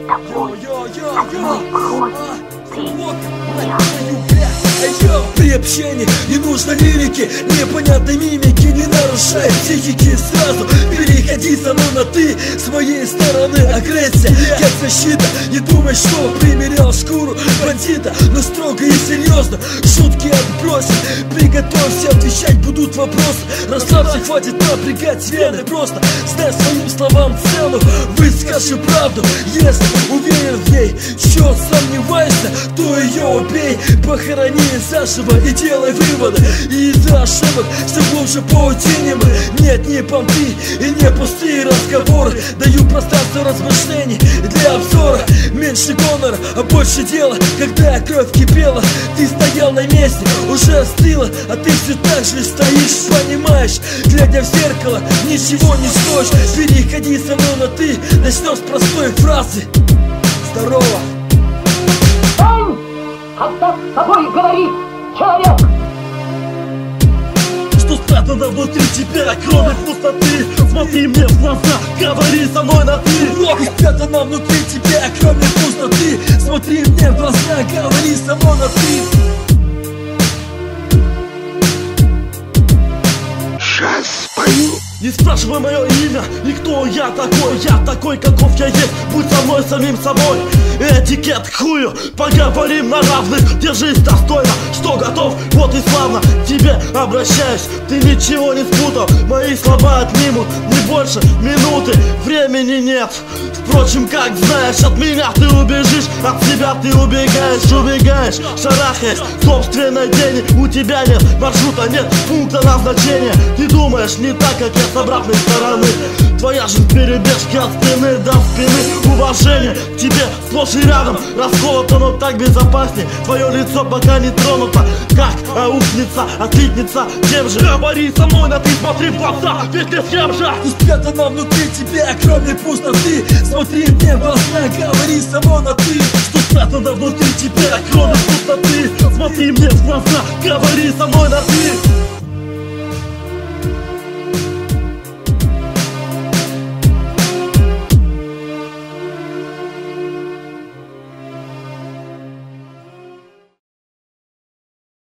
тобой. Одной крови ты и я. При общении не нужно лирики, непонятной мимики, не нарушай психики. Сразу переходи со мной на ты, с моей стороны агрессия как защита. Не думай, что примерял шкуру бандита, но строго и серьезно шутки отбросим. Приготовься, отвечать будут вопросы. Расслабься, хватит напрягать вены. Просто знай своим словам цену, выскажи правду. Если уверен в ней, чё сомневаешься, то ее убей, похорони заживо и делай выводы. И из-за ошибок все глубже паутине мы. Нет, не понты и не пустые разговоры. Даю пространство размышлений для обзора. Меньше гонора, а больше дела. Когда кровь кипела, ты стоял на месте, уже остыла, а ты все так же стоишь. Понимаешь, глядя в зеркало, ничего не стоишь. Переходи со мной на ты, начнем с простой фразы. Здорово. Когда с тобой говорит человек, что спрятано внутри тебя, кроме пустоты. Смотри мне в глаза, говори со мной на ты. Ох, спрятано внутри тебя, кроме пустоты. Смотри мне в глаза, говори со мной на ты. Сейчас спою. Не спрашивай мое имя и кто я такой, каков я есть. Будь со мной самим собой. Этикет хую, поговорим на равных. Держись достойно, что готов, вот и славно. К тебе обращаюсь, ты ничего не спутал. Мои слова отнимут не больше минуты. Времени нет, впрочем, как знаешь, от меня ты убежишь, от себя ты убегаешь, шарахаясь собственной тени. У тебя нет маршрута, нет пункта назначения. Ты думаешь не так, как я с обратной стороны. Твоя жизнь перебежки от стены до спины. Уважение к тебе сплошь и рядом, расколото, но так безопаснее. Твое лицо пока не тронуто, как аукнется, отлитнется. Тем же говори со мной на ты, смотри в глаза, ведь ты с кем же? Спрятано внутри тебя, кроме пустоты. Смотри мне в глаза, говори со мной на ты. Что спрятано внутри тебя, кроме пустоты. Смотри мне в глаза, говори со мной на ты.